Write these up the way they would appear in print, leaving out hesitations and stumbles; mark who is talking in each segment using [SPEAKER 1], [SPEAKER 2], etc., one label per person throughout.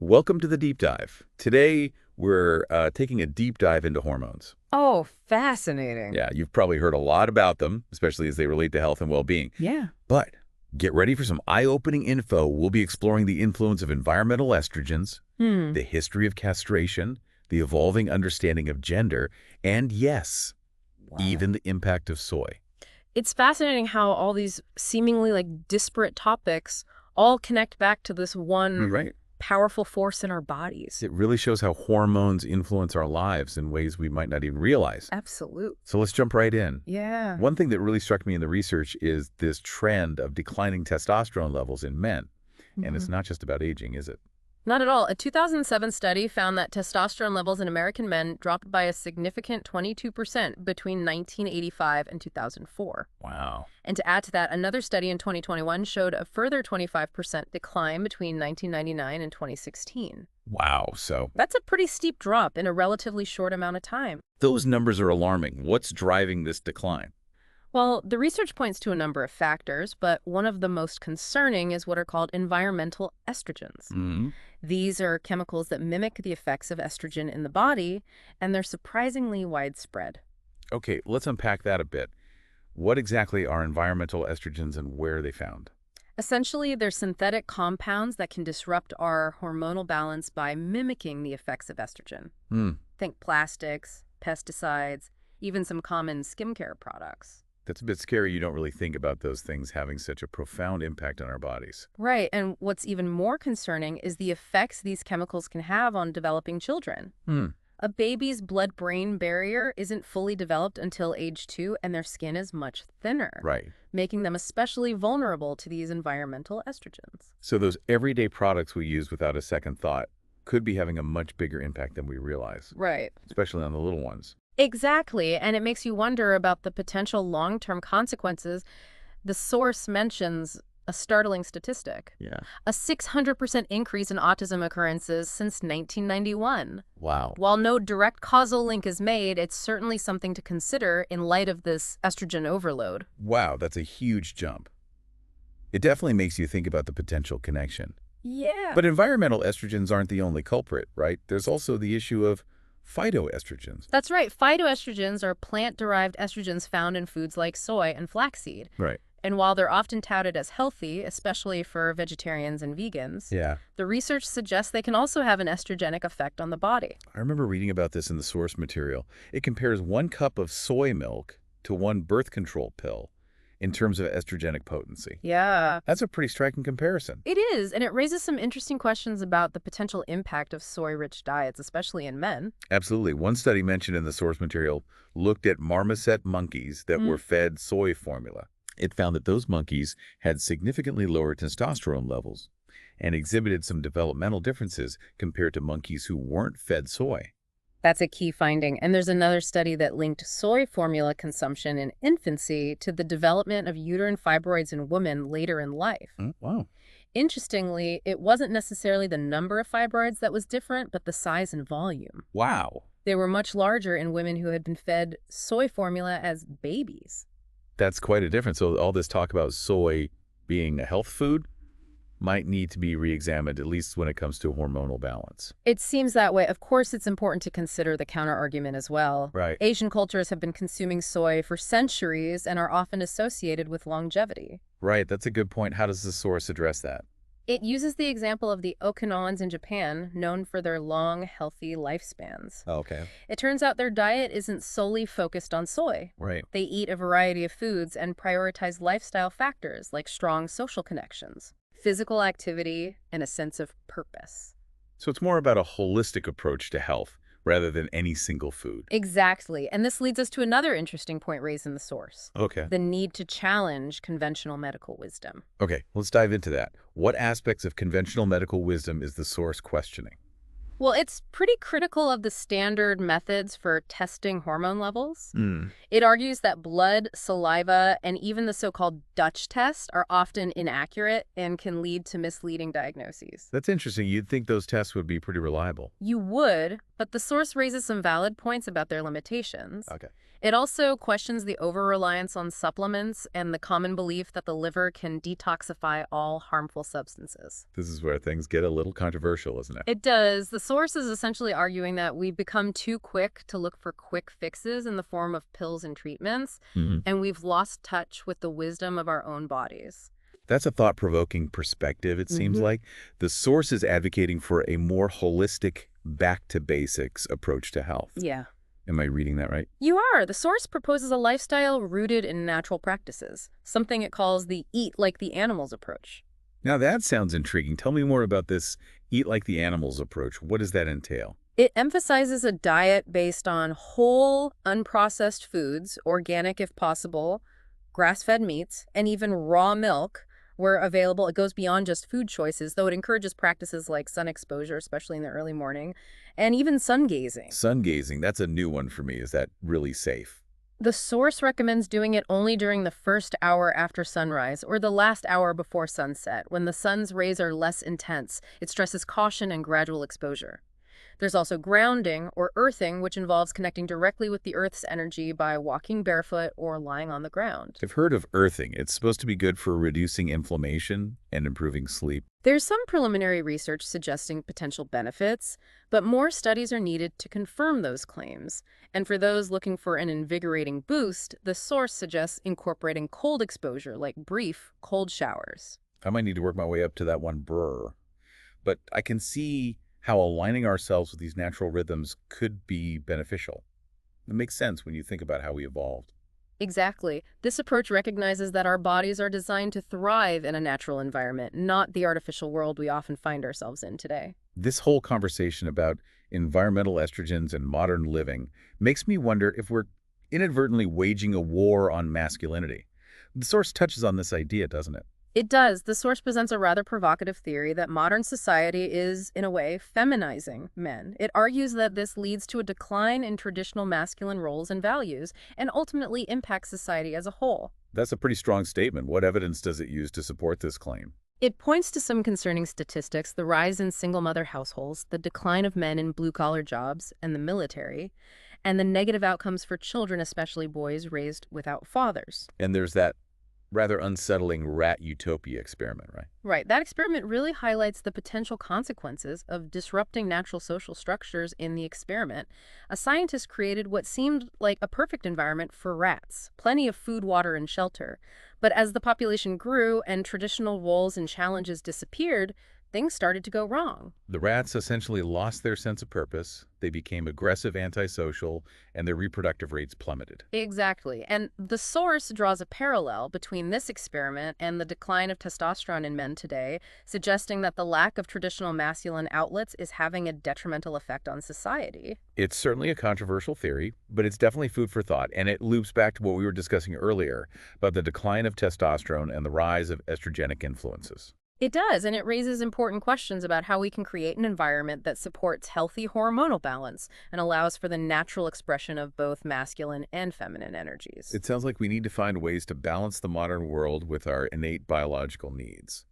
[SPEAKER 1] Welcome to the deep dive. Today, we're taking a deep dive into hormones.
[SPEAKER 2] Oh, fascinating.
[SPEAKER 1] Yeah, you've probably heard a lot about them, especially as they relate to health and well-being.
[SPEAKER 2] Yeah.
[SPEAKER 1] But get ready for some eye-opening info. We'll be exploring the influence of environmental estrogens, the history of castration, the evolving understanding of gender, and yes, even the impact of soy.
[SPEAKER 2] It's fascinating how all these seemingly disparate topics all connect back to this one
[SPEAKER 1] Right.
[SPEAKER 2] powerful force in our bodies.
[SPEAKER 1] It really shows how hormones influence our lives in ways we might not even realize.
[SPEAKER 2] Absolute.
[SPEAKER 1] So let's jump right in.
[SPEAKER 2] Yeah.
[SPEAKER 1] One thing that really struck me in the research is this trend of declining testosterone levels in men. And it's not just about aging, is it?
[SPEAKER 2] Not at all. A 2007 study found that testosterone levels in American men dropped by a significant 22% between 1985 and 2004.
[SPEAKER 1] Wow.
[SPEAKER 2] And to add to that, another study in 2021 showed a further 25% decline between 1999 and 2016.
[SPEAKER 1] Wow. So
[SPEAKER 2] That's a pretty steep drop in a relatively short amount of time.
[SPEAKER 1] those numbers are alarming. What's driving this decline?
[SPEAKER 2] Well, the research points to a number of factors, but one of the most concerning is what are called environmental estrogens. These are chemicals that mimic the effects of estrogen in the body, and they're surprisingly widespread.
[SPEAKER 1] Okay, let's unpack that a bit. What exactly are environmental estrogens and where are they found?
[SPEAKER 2] Essentially, they're synthetic compounds that can disrupt our hormonal balance by mimicking the effects of estrogen. Think plastics, pesticides, even some common skincare products.
[SPEAKER 1] That's a bit scary. You don't really think about those things having such a profound impact on our bodies.
[SPEAKER 2] Right, and what's even more concerning is the effects these chemicals can have on developing children. A baby's blood-brain barrier isn't fully developed until age 2, and their skin is much thinner,
[SPEAKER 1] Right.
[SPEAKER 2] making them especially vulnerable to these environmental estrogens.
[SPEAKER 1] So those everyday products we use without a second thought could be having a much bigger impact than we realize,
[SPEAKER 2] Right.
[SPEAKER 1] especially on the little ones.
[SPEAKER 2] Exactly, and it makes you wonder about the potential long-term consequences. The source mentions a startling statistic.
[SPEAKER 1] Yeah.
[SPEAKER 2] A 600% increase in autism occurrences since 1991.
[SPEAKER 1] Wow.
[SPEAKER 2] While no direct causal link is made, it's certainly something to consider in light of this estrogen overload.
[SPEAKER 1] Wow, that's a huge jump. It definitely makes you think about the potential connection.
[SPEAKER 2] Yeah.
[SPEAKER 1] But environmental estrogens aren't the only culprit, right? There's also the issue of phytoestrogens.
[SPEAKER 2] That's right. Phytoestrogens are plant-derived estrogens found in foods like soy and flaxseed.
[SPEAKER 1] Right.
[SPEAKER 2] And while they're often touted as healthy, especially for vegetarians and vegans,
[SPEAKER 1] Yeah.
[SPEAKER 2] the research suggests they can also have an estrogenic effect on the body.
[SPEAKER 1] I remember reading about this in the source material. It compares 1 cup of soy milk to 1 birth control pill in terms of estrogenic potency.
[SPEAKER 2] Yeah.
[SPEAKER 1] That's a pretty striking comparison.
[SPEAKER 2] It is, and it raises some interesting questions about the potential impact of soy-rich diets, especially in men.
[SPEAKER 1] Absolutely. One study mentioned in the source material looked at marmoset monkeys that were fed soy formula. It found that those monkeys had significantly lower testosterone levels and exhibited some developmental differences compared to monkeys who weren't fed soy.
[SPEAKER 2] That's a key finding. And there's another study that linked soy formula consumption in infancy to the development of uterine fibroids in women later in life.
[SPEAKER 1] Wow.
[SPEAKER 2] Interestingly, it wasn't necessarily the number of fibroids that was different, but the size and volume.
[SPEAKER 1] Wow.
[SPEAKER 2] They were much larger in women who had been fed soy formula as babies.
[SPEAKER 1] That's quite a difference. So all this talk about soy being a health food might need to be re-examined, at least when it comes to hormonal balance.
[SPEAKER 2] It seems that way. Of course, it's important to consider the counter-argument as well.
[SPEAKER 1] Right.
[SPEAKER 2] Asian cultures have been consuming soy for centuries and are often associated with longevity.
[SPEAKER 1] Right. That's a good point. How does the source address that?
[SPEAKER 2] It uses the example of the Okinawans in Japan, known for their long, healthy lifespans.
[SPEAKER 1] Okay.
[SPEAKER 2] It turns out their diet isn't solely focused on soy.
[SPEAKER 1] Right.
[SPEAKER 2] They eat a variety of foods and prioritize lifestyle factors like strong social connections, physical activity, and a sense of purpose.
[SPEAKER 1] So it's more about a holistic approach to health rather than any single food.
[SPEAKER 2] Exactly. And this leads us to another interesting point raised in the source.
[SPEAKER 1] Okay.
[SPEAKER 2] The need to challenge conventional medical wisdom.
[SPEAKER 1] Okay, let's dive into that. What aspects of conventional medical wisdom is the source questioning?
[SPEAKER 2] Well, it's pretty critical of the standard methods for testing hormone levels.
[SPEAKER 1] Hmm.
[SPEAKER 2] It argues that blood, saliva, and even the so-called Dutch test are often inaccurate and can lead to misleading diagnoses.
[SPEAKER 1] That's interesting. You'd think those tests would be pretty reliable.
[SPEAKER 2] You would, but the source raises some valid points about their limitations.
[SPEAKER 1] Okay.
[SPEAKER 2] It also questions the over-reliance on supplements and the common belief that the liver can detoxify all harmful substances.
[SPEAKER 1] This is where things get a little controversial, isn't it?
[SPEAKER 2] It does. The source is essentially arguing that we've become too quick to look for quick fixes in the form of pills and treatments,
[SPEAKER 1] Hmm.
[SPEAKER 2] and we've lost touch with the wisdom of our own bodies.
[SPEAKER 1] That's a thought-provoking perspective, it seems like. The source is advocating for a more holistic, back-to-basics approach to health.
[SPEAKER 2] Yeah.
[SPEAKER 1] Am I reading that right?
[SPEAKER 2] You are. The source proposes a lifestyle rooted in natural practices, something it calls the eat like the animals approach.
[SPEAKER 1] Now that sounds intriguing. Tell me more about this eat like the animals approach. What does that entail?
[SPEAKER 2] It emphasizes a diet based on whole, unprocessed foods, organic if possible, grass-fed meats, and even raw milk where available. It goes beyond just food choices, though it encourages practices like sun exposure, especially in the early morning, and even sun gazing.
[SPEAKER 1] Sun gazing, that's a new one for me. Is that really safe?
[SPEAKER 2] The source recommends doing it only during the first hour after sunrise or the last hour before sunset, when the sun's rays are less intense. It stresses caution and gradual exposure. There's also grounding or earthing, which involves connecting directly with the Earth's energy by walking barefoot or lying on the ground.
[SPEAKER 1] I've heard of earthing. It's supposed to be good for reducing inflammation and improving sleep.
[SPEAKER 2] There's some preliminary research suggesting potential benefits, but more studies are needed to confirm those claims. And for those looking for an invigorating boost, the source suggests incorporating cold exposure, like brief cold showers.
[SPEAKER 1] I might need to work my way up to that one brr. But I can see how aligning ourselves with these natural rhythms could be beneficial. It makes sense when you think about how we evolved.
[SPEAKER 2] Exactly. This approach recognizes that our bodies are designed to thrive in a natural environment, not the artificial world we often find ourselves in today.
[SPEAKER 1] This whole conversation about environmental estrogens and modern living makes me wonder if we're inadvertently waging a war on masculinity. The source touches on this idea, doesn't it?
[SPEAKER 2] It does. The source presents a rather provocative theory that modern society is, in a way, feminizing men. It argues that this leads to a decline in traditional masculine roles and values, and ultimately impacts society as a whole.
[SPEAKER 1] That's a pretty strong statement. What evidence does it use to support this claim?
[SPEAKER 2] It points to some concerning statistics: the rise in single-mother households, the decline of men in blue-collar jobs and the military, and the negative outcomes for children, especially boys raised without fathers.
[SPEAKER 1] And there's that rather unsettling rat utopia experiment, right?
[SPEAKER 2] Right. That experiment really highlights the potential consequences of disrupting natural social structures in the experiment. A scientist created what seemed like a perfect environment for rats, plenty of food, water, and shelter. But as the population grew and traditional roles and challenges disappeared, things started to go wrong.
[SPEAKER 1] The rats essentially lost their sense of purpose, they became aggressive, antisocial, and their reproductive rates plummeted.
[SPEAKER 2] Exactly. And the source draws a parallel between this experiment and the decline of testosterone in men today, suggesting that the lack of traditional masculine outlets is having a detrimental effect on society.
[SPEAKER 1] It's certainly a controversial theory, but it's definitely food for thought, and it loops back to what we were discussing earlier about the decline of testosterone and the rise of estrogenic influences.
[SPEAKER 2] It does, and it raises important questions about how we can create an environment that supports healthy hormonal balance and allows for the natural expression of both masculine and feminine energies.
[SPEAKER 1] It sounds like we need to find ways to balance the modern world with our innate biological needs.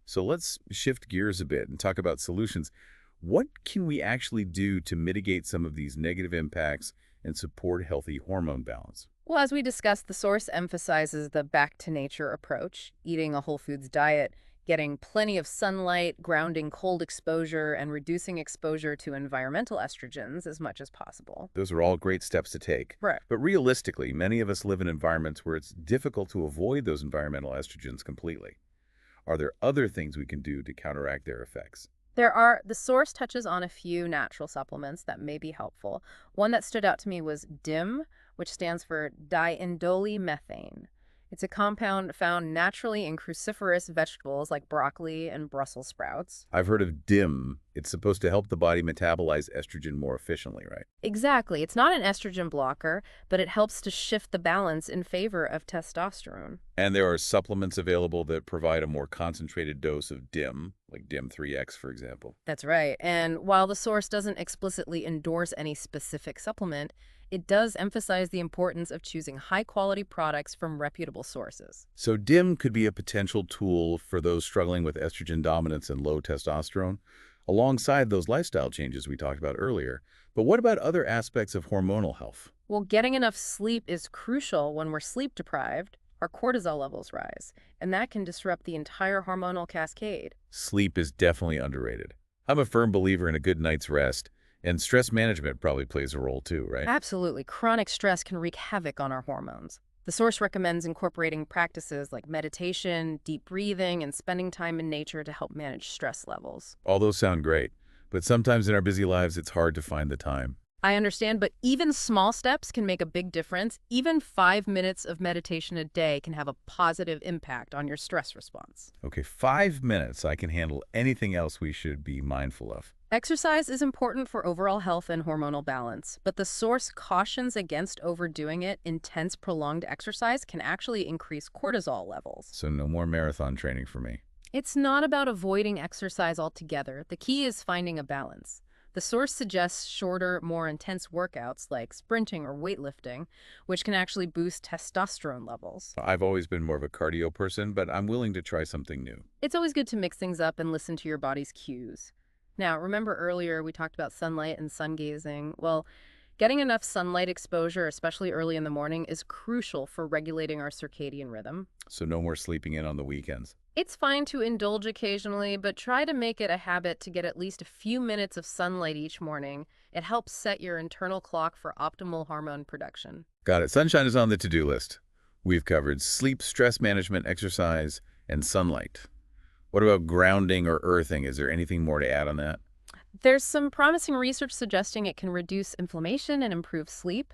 [SPEAKER 1] So let's shift gears a bit and talk about solutions. What can we actually do to mitigate some of these negative impacts and support healthy hormone balance?
[SPEAKER 2] Well, as we discussed, the source emphasizes the back-to-nature approach, eating a whole foods diet, getting plenty of sunlight, grounding cold exposure, and reducing exposure to environmental estrogens as much as possible.
[SPEAKER 1] Those are all great steps to take.
[SPEAKER 2] Right.
[SPEAKER 1] But realistically, many of us live in environments where it's difficult to avoid those environmental estrogens completely. Are there other things we can do to counteract their effects?
[SPEAKER 2] The source touches on a few natural supplements that may be helpful. One that stood out to me was DIM, which stands for diindolylmethane. It's a compound found naturally in cruciferous vegetables like broccoli and Brussels sprouts.
[SPEAKER 1] I've heard of DIM, It's supposed to help the body metabolize estrogen more efficiently, right?
[SPEAKER 2] Exactly. It's not an estrogen blocker, but it helps to shift the balance in favor of testosterone.
[SPEAKER 1] And there are supplements available that provide a more concentrated dose of DIM, like DIM-3X, for example.
[SPEAKER 2] That's right. And while the source doesn't explicitly endorse any specific supplement, it does emphasize the importance of choosing high-quality products from reputable sources.
[SPEAKER 1] So DIM could be a potential tool for those struggling with estrogen dominance and low testosterone, alongside those lifestyle changes we talked about earlier. But what about other aspects of hormonal health?
[SPEAKER 2] Well, getting enough sleep is crucial. When we're sleep deprived, our cortisol levels rise, and that can disrupt the entire hormonal cascade.
[SPEAKER 1] Sleep is definitely underrated. I'm a firm believer in a good night's rest, and stress management probably plays a role too, right?
[SPEAKER 2] Absolutely. Chronic stress can wreak havoc on our hormones. The source recommends incorporating practices like meditation, deep breathing, and spending time in nature to help manage stress levels.
[SPEAKER 1] All those sound great, but sometimes in our busy lives it's hard to find the time.
[SPEAKER 2] I understand, but even small steps can make a big difference. Even 5 minutes of meditation a day can have a positive impact on your stress response.
[SPEAKER 1] Okay, 5 minutes. I can handle anything else we should be mindful of.
[SPEAKER 2] Exercise is important for overall health and hormonal balance, but the source cautions against overdoing it. Intense, prolonged exercise can actually increase cortisol levels.
[SPEAKER 1] So no more marathon training for me.
[SPEAKER 2] It's not about avoiding exercise altogether. The key is finding a balance. The source suggests shorter, more intense workouts like sprinting or weightlifting, which can actually boost testosterone levels.
[SPEAKER 1] I've always been more of a cardio person, but I'm willing to try something new.
[SPEAKER 2] It's always good to mix things up and listen to your body's cues. Now, remember earlier we talked about sunlight and sun gazing? Well, getting enough sunlight exposure, especially early in the morning, is crucial for regulating our circadian rhythm.
[SPEAKER 1] So no more sleeping in on the weekends.
[SPEAKER 2] It's fine to indulge occasionally, but try to make it a habit to get at least a few minutes of sunlight each morning. It helps set your internal clock for optimal hormone production.
[SPEAKER 1] Got it. Sunshine is on the to-do list. We've covered sleep, stress management, exercise, and sunlight. What about grounding or earthing? Is there anything more to add on that?
[SPEAKER 2] There's some promising research suggesting it can reduce inflammation and improve sleep.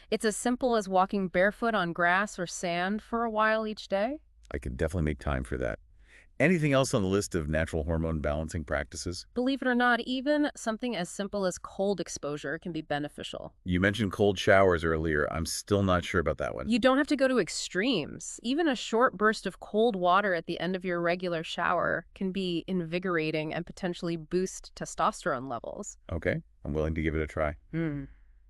[SPEAKER 2] It's as simple as walking barefoot on grass or sand for a while each day.
[SPEAKER 1] I can definitely make time for that. Anything else on the list of natural hormone balancing practices?
[SPEAKER 2] Believe it or not, even something as simple as cold exposure can be beneficial.
[SPEAKER 1] You mentioned cold showers earlier. I'm still not sure about that one.
[SPEAKER 2] You don't have to go to extremes. Even a short burst of cold water at the end of your regular shower can be invigorating and potentially boost testosterone levels.
[SPEAKER 1] Okay, I'm willing to give it a try.
[SPEAKER 2] Hmm.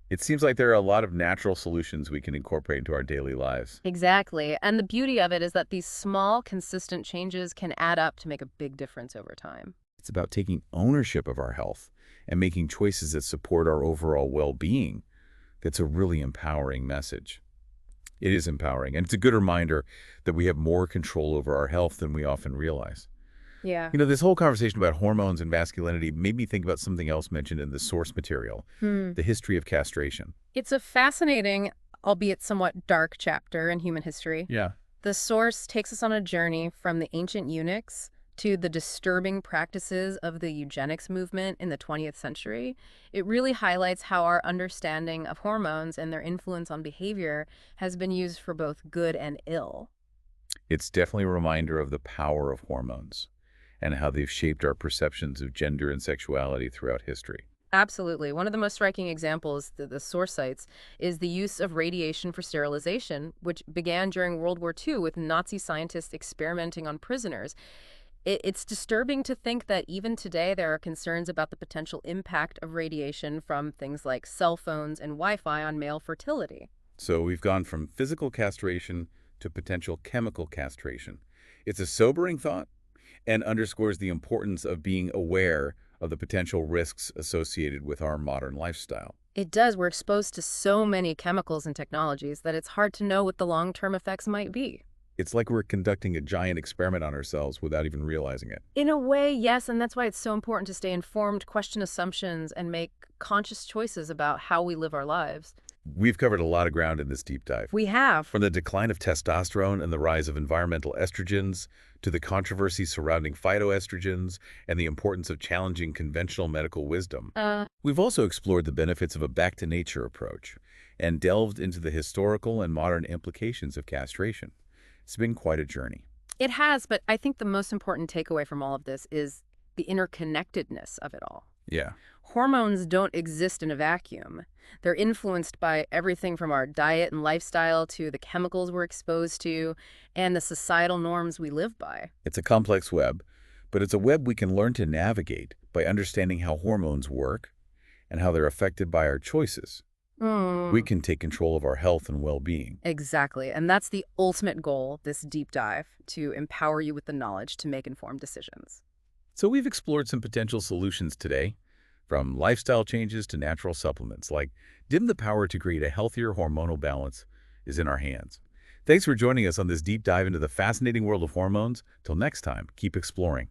[SPEAKER 1] It seems like there are a lot of natural solutions we can incorporate into our daily lives.
[SPEAKER 2] Exactly. And the beauty of it is that these small, consistent changes can add up to make a big difference over time.
[SPEAKER 1] It's about taking ownership of our health and making choices that support our overall well-being. That's a really empowering message. It is empowering, and it's a good reminder that we have more control over our health than we often realize.
[SPEAKER 2] Yeah.
[SPEAKER 1] You know, this whole conversation about hormones and masculinity made me think about something else mentioned in the source material, the history of castration.
[SPEAKER 2] It's a fascinating, albeit somewhat dark chapter in human history.
[SPEAKER 1] Yeah.
[SPEAKER 2] The source takes us on a journey from the ancient eunuchs to the disturbing practices of the eugenics movement in the 20th century. It really highlights how our understanding of hormones and their influence on behavior has been used for both good and ill.
[SPEAKER 1] It's definitely a reminder of the power of hormones and how they've shaped our perceptions of gender and sexuality throughout history.
[SPEAKER 2] Absolutely. One of the most striking examples that the source cites is the use of radiation for sterilization, which began during World War II with Nazi scientists experimenting on prisoners. It's disturbing to think that even today there are concerns about the potential impact of radiation from things like cell phones and Wi-Fi on male fertility.
[SPEAKER 1] So we've gone from physical castration to potential chemical castration. It's a sobering thought and underscores the importance of being aware of the potential risks associated with our modern lifestyle.
[SPEAKER 2] It does. We're exposed to so many chemicals and technologies that it's hard to know what the long-term effects might be.
[SPEAKER 1] It's like we're conducting a giant experiment on ourselves without even realizing it.
[SPEAKER 2] In a way, yes, and that's why it's so important to stay informed, question assumptions, and make conscious choices about how we live our lives.
[SPEAKER 1] We've covered a lot of ground in this deep dive.
[SPEAKER 2] We have.
[SPEAKER 1] From the decline of testosterone and the rise of environmental estrogens, to the controversy surrounding phytoestrogens and the importance of challenging conventional medical wisdom. We've also explored the benefits of a back-to-nature approach and delved into the historical and modern implications of castration. It's been quite a journey.
[SPEAKER 2] It has, but I think the most important takeaway from all of this is the interconnectedness of it all.
[SPEAKER 1] Yeah.
[SPEAKER 2] Hormones don't exist in a vacuum. They're influenced by everything from our diet and lifestyle to the chemicals we're exposed to and the societal norms we live by.
[SPEAKER 1] It's a complex web, but it's a web we can learn to navigate by understanding how hormones work and how they're affected by our choices. We can take control of our health and well-being.
[SPEAKER 2] Exactly. And that's the ultimate goal, this deep dive, to empower you with the knowledge to make informed decisions.
[SPEAKER 1] So we've explored some potential solutions today, from lifestyle changes to natural supplements, like dim the power to create a healthier hormonal balance is in our hands. Thanks for joining us on this deep dive into the fascinating world of hormones. Till next time, keep exploring.